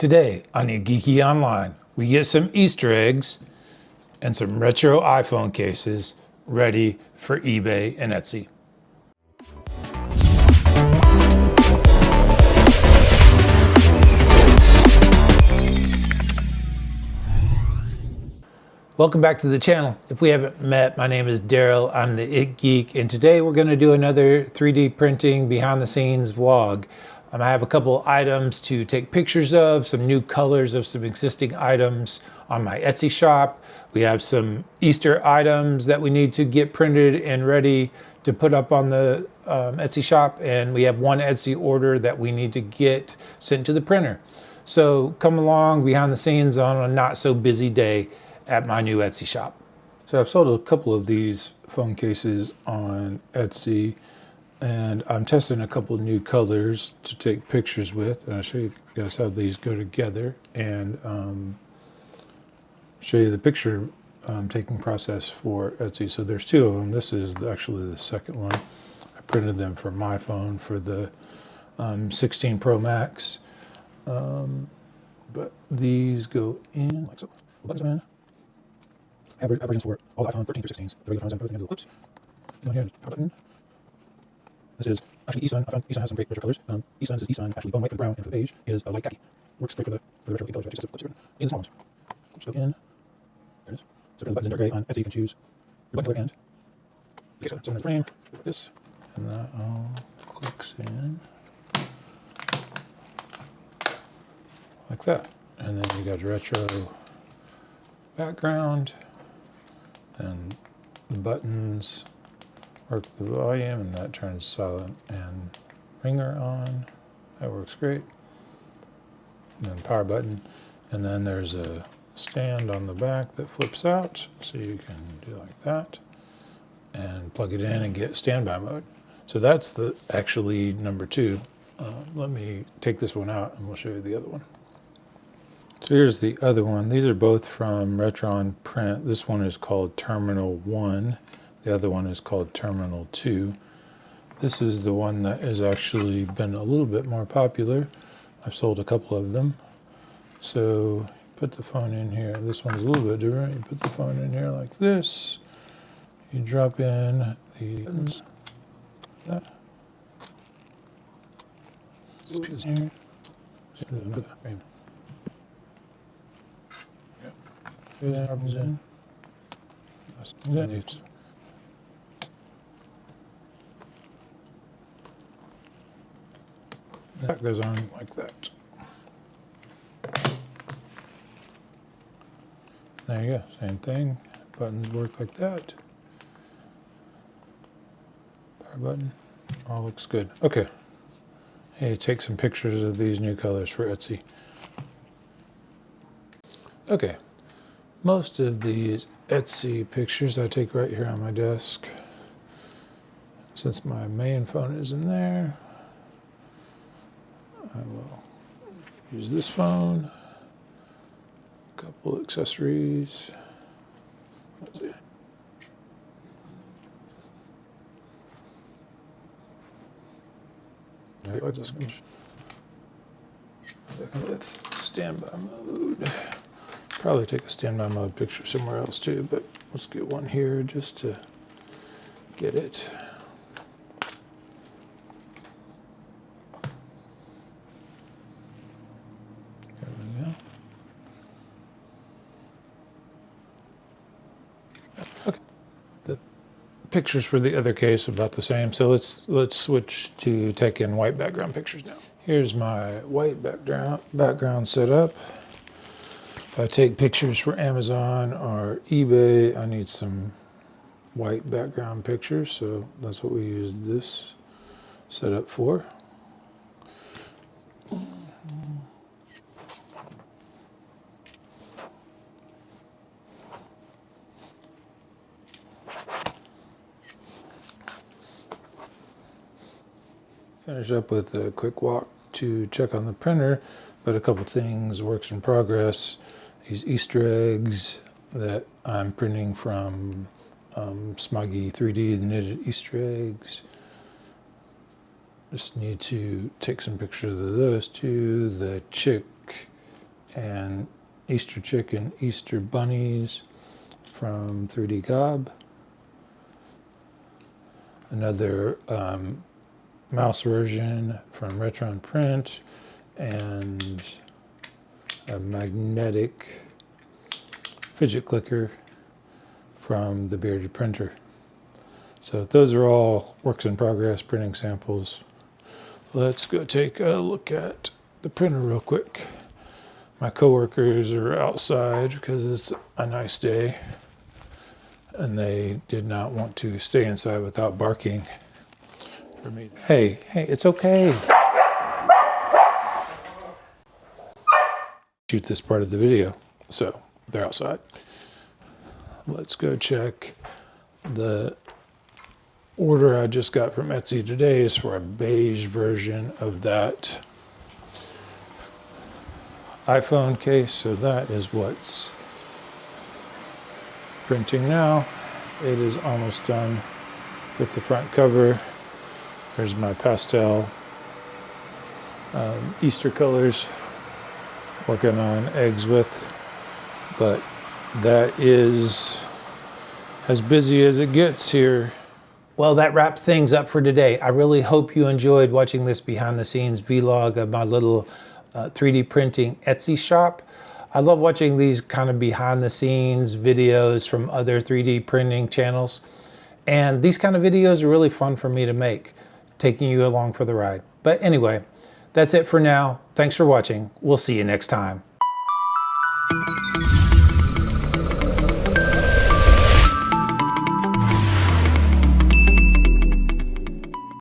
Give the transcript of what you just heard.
Today on itgeeky Online, we get some Easter eggs and some retro iPhone cases ready for eBay and Etsy. Welcome back to the channel. If we haven't met, my name is Daryl. I'm the It Geek, and today we're going to do another 3D printing behind the scenes vlog. I have a couple items to take pictures of, some new colors of some existing items on my Etsy shop. We have some Easter items that we need to get printed and ready to put up on the Etsy shop, and we have one Etsy order that we need to get sent to the printer. So come along behind the scenes on a not so busy day at my new Etsy shop. So I've sold a couple of these phone cases on Etsy, and I'm testing a couple of new colors to take pictures with, and I'll show you guys how these go together and show you the picture taking process for Etsy. So there's two of them. This is actually the second one. I printed them for my phone for the 16 Pro Max, but these go in like so. Buttons in. Versions for all the iPhone 13 through 16s. The regular phones have both into the clips. Go here, power button. This is actually eSun. I found eSun has some great retro colors. eSun's is eSun, actually bone white for the brown, and for the beige is a light khaki. Works great for the retro colors. Just clips here in the small ones. Clips go in. There it is. So for the buttons in dark gray on Etsy, you can choose your button color and okay, so in the frame like this, and that all clicks in like that. And then you got retro background, and the buttons work the volume, and that turns silent and ringer on. That works great. And then power button, and then there's a stand on the back that flips out, so you can do like that and plug it in and get standby mode. So that's the actually number two. Let me take this one out and we'll show you the other one. So here's the other one. These are both from Retron Print. This one is called Terminal 1. The other one is called Terminal 2. This is the one that has actually been a little bit more popular. I've sold a couple of them. So put the phone in here. This one's a little bit different. You put the phone in here like this. You drop in the buttons. That. Here. In. That goes on like that. There you go, same thing. Buttons work like that. Power button, all looks good. Okay, hey, take some pictures of these new colors for Etsy. Okay. Most of these Etsy pictures I take right here on my desk. Since my main phone is in there, I will use this phone, a couple accessories. Let's see. I just with standby mode. Probably take a standby mode picture somewhere else too, but let's get one here just to get it. There we go. Okay. The pictures for the other case are about the same, so let's switch to taking white background pictures now. Here's my white background set up. If I take pictures for Amazon or eBay, I need some white background pictures, so that's what we use this setup for. Finish up with a quick walk to check on the printer, but a couple things, works in progress. These Easter eggs that I'm printing from Smuggy 3D, the knitted Easter eggs. Just need to take some pictures of those two. The chick and Easter chicken, Easter bunnies from 3D Gob. Another mouse version from Retron Print, and a magnetic fidget clicker from the Bearded Printer. So those are all works in progress printing samples. Let's go take a look at the printer real quick. My coworkers are outside because it's a nice day, and they did not want to stay inside without barking for me. Hey, it's okay. Shoot this part of the video, so they're outside. Let's go check the order I just got from Etsy today is for a beige version of that iPhone case, so that is what's printing now. It is almost done with the front cover. There's my pastel Easter colors, working on eggs with, but that is as busy as it gets here. Well, that wraps things up for today. I really hope you enjoyed watching this behind the scenes vlog of my little 3D printing Etsy shop. I love watching these kind of behind the scenes videos from other 3D printing channels. And these kind of videos are really fun for me to make, taking you along for the ride. But anyway, that's it for now. Thanks for watching. We'll see you next time.